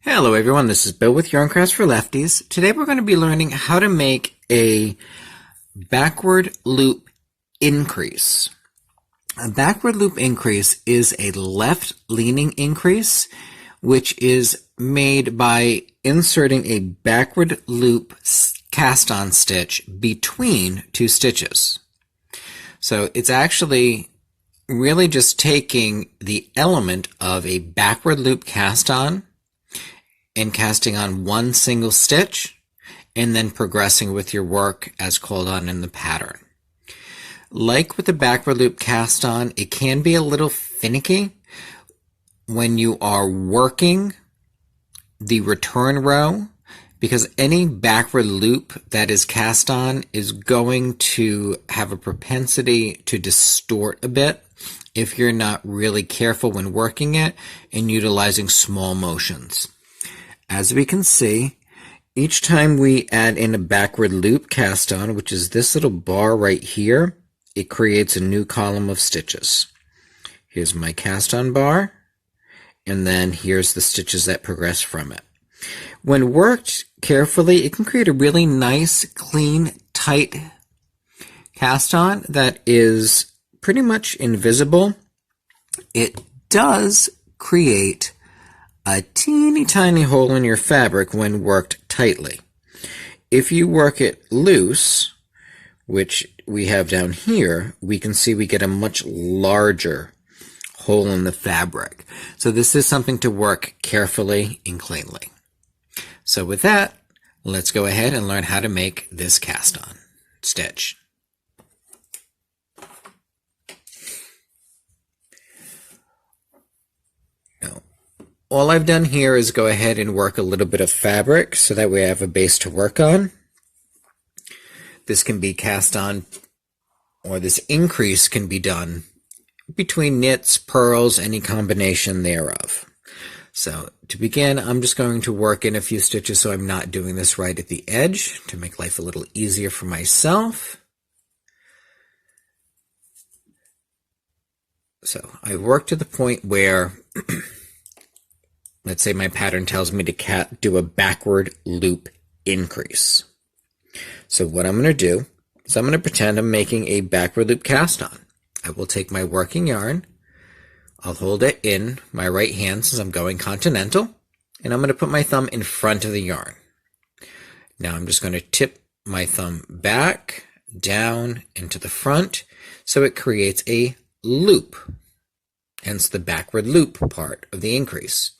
Hello everyone, this is Bill with Yarn Crafts for Lefties. Today we're going to be learning how to make a backward loop increase. A backward loop increase is a left leaning increase, which is made by inserting a backward loop cast on stitch between two stitches. So it's actually really just taking the element of a backward loop cast on and casting on one single stitch, and then progressing with your work as called on in the pattern. Like with the backward loop cast on, it can be a little finicky when you are working the return row, because any backward loop that is cast on is going to have a propensity to distort a bit if you're not really careful when working it and utilizing small motions. As we can see, each time we add in a backward loop cast on, which is this little bar right here, it creates a new column of stitches. Here's my cast on bar, and then here's the stitches that progress from it. When worked carefully, it can create a really nice, clean, tight cast on that is pretty much invisible. It does create a teeny tiny hole in your fabric when worked tightly. If you work it loose, which we have down here, we can see we get a much larger hole in the fabric. So this is something to work carefully and cleanly. So with that, let's go ahead and learn how to make this cast on stitch. All I've done here is go ahead and work a little bit of fabric so that way I have a base to work on. This can be cast on, or this increase can be done between knits, purls, any combination thereof. So to begin, I'm just going to work in a few stitches so I'm not doing this right at the edge to make life a little easier for myself. So I work to the point where let's say my pattern tells me to do a backward loop increase. So what I'm going to do is I'm going to pretend I'm making a backward loop cast on. I will take my working yarn, I'll hold it in my right hand since I'm going Continental, and I'm going to put my thumb in front of the yarn. Now I'm just going to tip my thumb back, down, into the front, so it creates a loop, hence the backward loop part of the increase.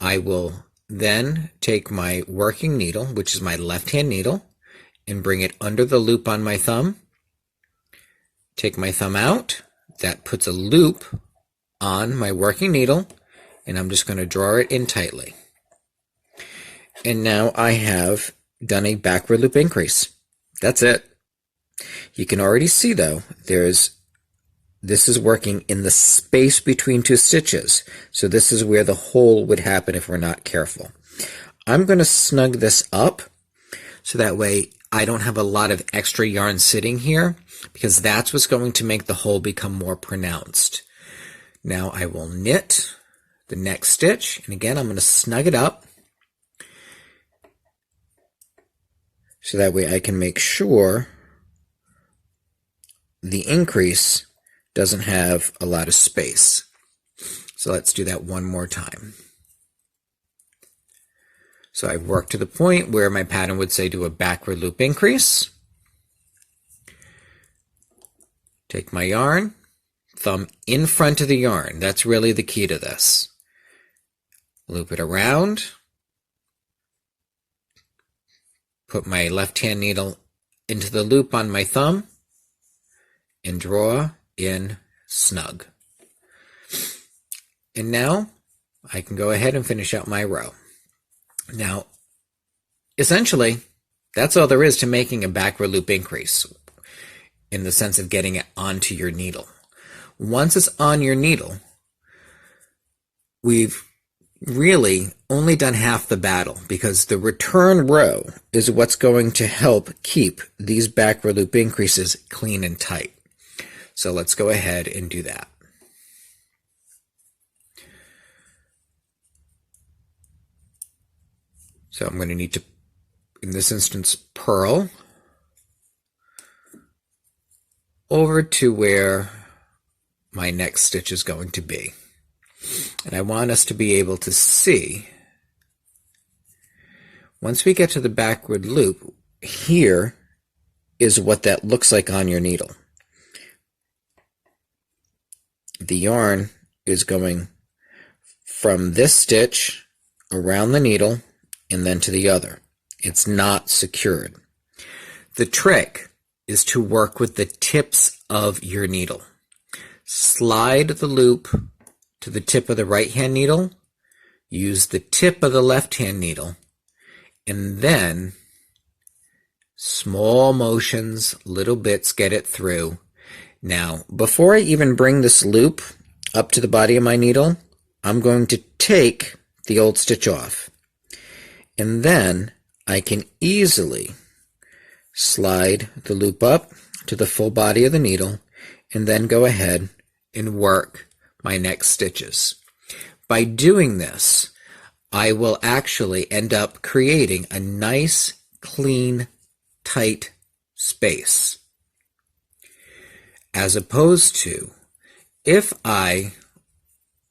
I will then take my working needle, which is my left-hand needle, and bring it under the loop on my thumb. Take my thumb out. That puts a loop on my working needle, and I'm just going to draw it in tightly. And now I have done a backward loop increase. That's it. You can already see, though, this is working in the space between two stitches. So this is where the hole would happen if we're not careful. I'm going to snug this up so that way I don't have a lot of extra yarn sitting here, because that's what's going to make the hole become more pronounced. Now I will knit the next stitch, and again I'm going to snug it up so that way I can make sure the increase doesn't have a lot of space. So let's do that one more time. So I've worked to the point where my pattern would say do a backward loop increase. Take my yarn, thumb in front of the yarn. That's really the key to this. Loop it around. Put my left-hand needle into the loop on my thumb and draw in snug. And now I can go ahead and finish out my row. Now, essentially, that's all there is to making a backward loop increase in the sense of getting it onto your needle. Once it's on your needle, we've really only done half the battle, because the return row is what's going to help keep these backward loop increases clean and tight. So let's go ahead and do that. So I'm going to need to, in this instance, purl over to where my next stitch is going to be. And I want us to be able to see, once we get to the backward loop, here is what that looks like on your needle. The yarn is going from this stitch around the needle and then to the other. It's not secured. The trick is to work with the tips of your needle. Slide the loop to the tip of the right hand needle, use the tip of the left hand needle, and then small motions, little bits, get it through. Now, before I even bring this loop up to the body of my needle, I'm going to take the old stitch off. And then I can easily slide the loop up to the full body of the needle and then go ahead and work my next stitches. By doing this, I will actually end up creating a nice, clean, tight space. As opposed to if I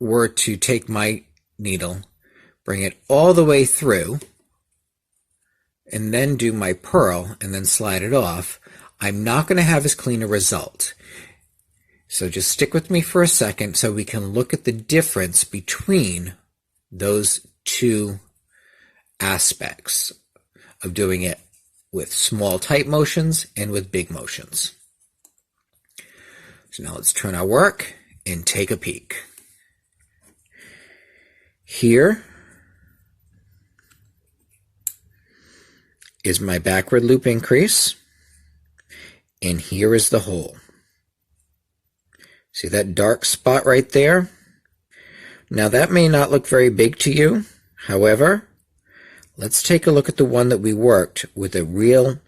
were to take my needle, bring it all the way through, and then do my purl and then slide it off, I'm not going to have as clean a result. So just stick with me for a second so we can look at the difference between those two aspects of doing it with small tight motions and with big motions. So now let's turn our work and take a peek. Here is my backward loop increase, and here is the hole. See that dark spot right there? Now that may not look very big to you. However, let's take a look at the one that we worked with the real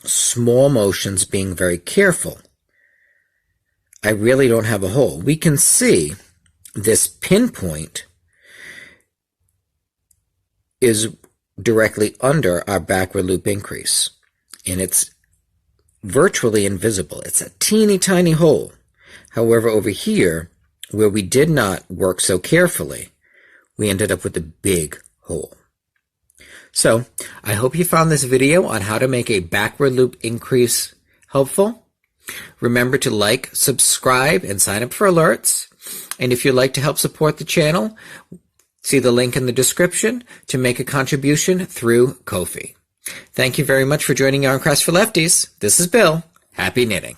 small motions, being very careful. I really don't have a hole. We can see this pinpoint is directly under our backward loop increase, and it's virtually invisible. It's a teeny tiny hole. However, over here, where we did not work so carefully, we ended up with a big hole. So, I hope you found this video on how to make a backward loop increase helpful. Remember to like, subscribe, and sign up for alerts. And if you'd like to help support the channel, see the link in the description to make a contribution through Ko-fi. Thank you very much for joining Yarn Crafts for Lefties. This is Bill. Happy knitting.